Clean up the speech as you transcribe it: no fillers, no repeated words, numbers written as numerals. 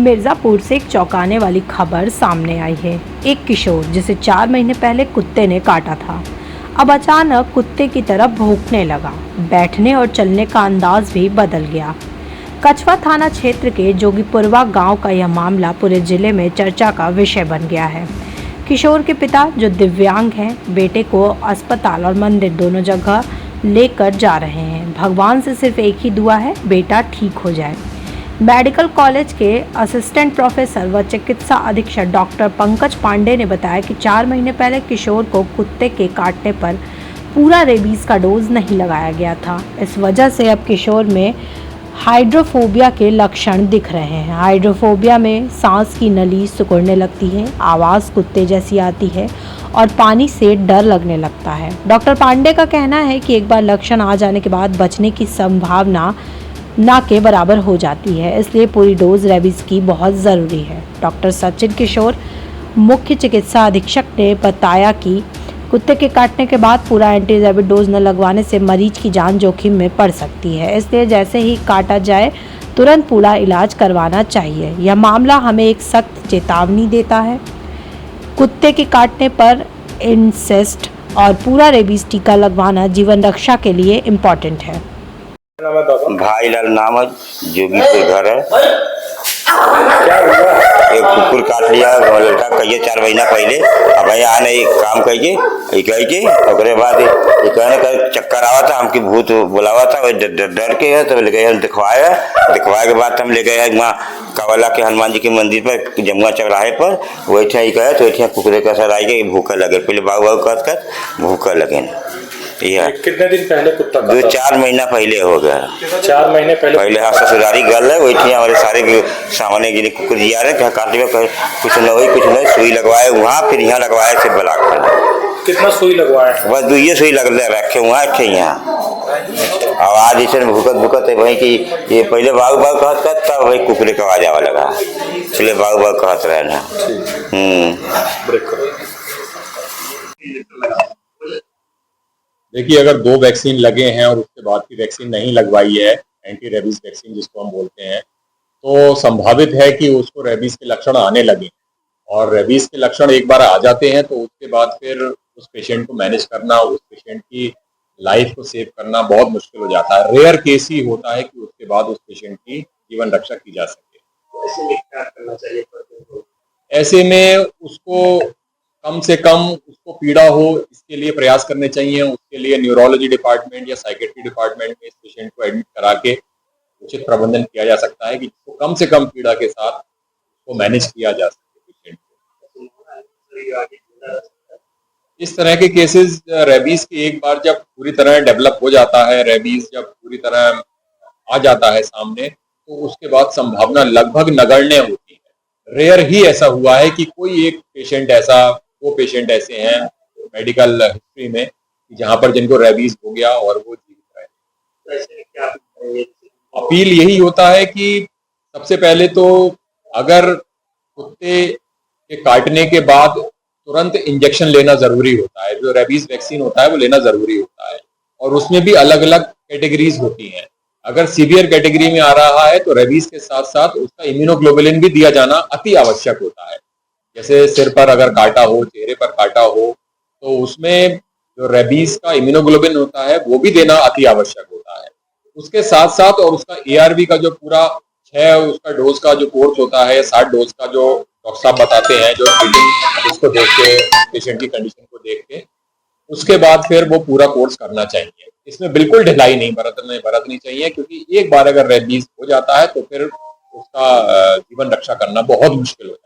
मिर्जापुर से एक चौंकाने वाली खबर सामने आई है। एक किशोर जिसे 4 महीने पहले कुत्ते ने काटा था, अब अचानक कुत्ते की तरफ भौंकने लगा। बैठने और चलने का अंदाज भी बदल गया। कछवा थाना क्षेत्र के जोगीपुरवा गांव का यह मामला पूरे जिले में चर्चा का विषय बन गया है। किशोर के पिता, जो दिव्यांग हैं, बेटे को अस्पताल और मंदिर दोनों जगह लेकर जा रहे हैं। भगवान से सिर्फ एक ही दुआ है, बेटा ठीक हो जाए। मेडिकल कॉलेज के असिस्टेंट प्रोफेसर व चिकित्सा अधीक्षक डॉक्टर पंकज पांडे ने बताया कि 4 महीने पहले किशोर को कुत्ते के काटने पर पूरा रेबीज का डोज नहीं लगाया गया था। इस वजह से अब किशोर में हाइड्रोफोबिया के लक्षण दिख रहे हैं। हाइड्रोफोबिया में सांस की नली सिकुड़ने लगती है, आवाज़ कुत्ते जैसी आती है और पानी से डर लगने लगता है। डॉक्टर पांडे का कहना है कि एक बार लक्षण आ जाने के बाद बचने की संभावना ना के बराबर हो जाती है, इसलिए पूरी डोज रेबीज की बहुत ज़रूरी है। डॉक्टर सचिन किशोर, मुख्य चिकित्सा अधीक्षक, ने बताया कि कुत्ते के काटने के बाद पूरा एंटी रेबीज डोज न लगवाने से मरीज की जान जोखिम में पड़ सकती है, इसलिए जैसे ही काटा जाए तुरंत पूरा इलाज करवाना चाहिए। यह मामला हमें एक सख्त चेतावनी देता है। कुत्ते के काटने पर इंसेस्ट और पूरा रेबीज टीका लगवाना जीवन रक्षा के लिए इम्पॉर्टेंट है। भाई लाल नाम है, जोगीपुर घर है। क्या हुआ? एक कुकुर काट लिया लड़का कहिए 4 महीना पहले। अब आने एक काम कहिए ओकरे बाद कहने का चक्कर आवा था, हमकी भूत बुलावा था, डर के तो ले गए दिखवाए के बाद हम ले गए वहाँ कावला के हनुमान जी के मंदिर पर, जमुआ चौराहे पर। वही गए तो वही कुकुरे का असर आई गई, भूखे लगे। पहले बाऊ कर भूखे लगे। कितने दिन पहले कुत्ता काटा? 4 महीना पहले हो गया। 4 महीने पहले हाँ, ससुरारी गल है। वही हमारे सारे सामने गिरे कुकुर जी आ रहे, काट लिया, कुछ न हुई, कुछ नहीं। सुई लगवाए वहाँ, फिर यहाँ लगवाए थे ब्लॉक पर। कितना सुई लगवाए? बस 2 सुई लग रखे वहाँ थे यहाँ। आवाज ऐसे भुकत है वही की ये पहले बाग कहत तब वही कुकुरे का आवाज आवा लगा, इसलिए बाग कहत रहे ना। देखिए, अगर 2 वैक्सीन लगे हैं और उसके बाद की वैक्सीन नहीं लगवाई है, एंटी रेबीज वैक्सीन जिसको हम बोलते हैं, तो संभावित है कि उसको रेबीज के लक्षण आने लगे। और रेबीज के लक्षण एक बार आ जाते हैं तो उसके बाद फिर उस पेशेंट को मैनेज करना, उस पेशेंट की लाइफ को सेव करना बहुत मुश्किल हो जाता है। रेयर केस ही होता है कि उसके बाद उस पेशेंट की जीवन रक्षा की जा सके। ऐसे में क्या करना चाहिए? ऐसे में उसको कम से कम उसको पीड़ा हो, इसके लिए प्रयास करने चाहिए। उसके लिए न्यूरोलॉजी डिपार्टमेंट या साइकेट्री डिपार्टमेंट में इस पेशेंट को एडमिट करा के उचित प्रबंधन किया जा सकता है कि जिसको कम से कम पीड़ा के साथ उसको मैनेज किया जा सके पेशेंट को। इस तरह के केसेस रेबीज के एक बार जब पूरी तरह डेवलप हो जाता है, रेबीज जब पूरी तरह आ जाता है सामने, तो उसके बाद संभावना लगभग नगण्य होती है। रेयर ही ऐसा हुआ है कि कोई एक पेशेंट ऐसा, 2 पेशेंट ऐसे हैं मेडिकल हिस्ट्री में जहां पर जिनको रेबीज हो गया और वो जीवित रहे। अपील यही होता है कि सबसे पहले तो अगर कुत्ते के काटने के बाद तुरंत इंजेक्शन लेना जरूरी होता है। जो रेबीज वैक्सीन होता है वो लेना जरूरी होता है, और उसमें भी अलग अलग कैटेगरीज होती हैं। अगर सीवियर कैटेगरी में आ रहा है तो रेबीज के साथ साथ उसका इम्यूनोग्लोबुलिन भी दिया जाना अति आवश्यक होता है। जैसे सिर पर अगर काटा हो, चेहरे पर काटा हो, तो उसमें जो रेबीज का इम्यूनोग्लोबुलिन होता है वो भी देना अति आवश्यक होता है। उसके साथ साथ और उसका ARV का जो पूरा 6 उसका डोज का जो कोर्स होता है, 60 डोज का, जो डॉक्टर साहब बताते हैं, जो ट्रीटिंग उसको देख के, पेशेंट की कंडीशन को देख के, उसके बाद फिर वो पूरा कोर्स करना चाहिए। इसमें बिल्कुल ढिलाई नहीं बरतनी चाहिए, क्योंकि एक बार अगर रेबीज हो जाता है तो फिर उसका जीवन रक्षा करना बहुत मुश्किल होता है।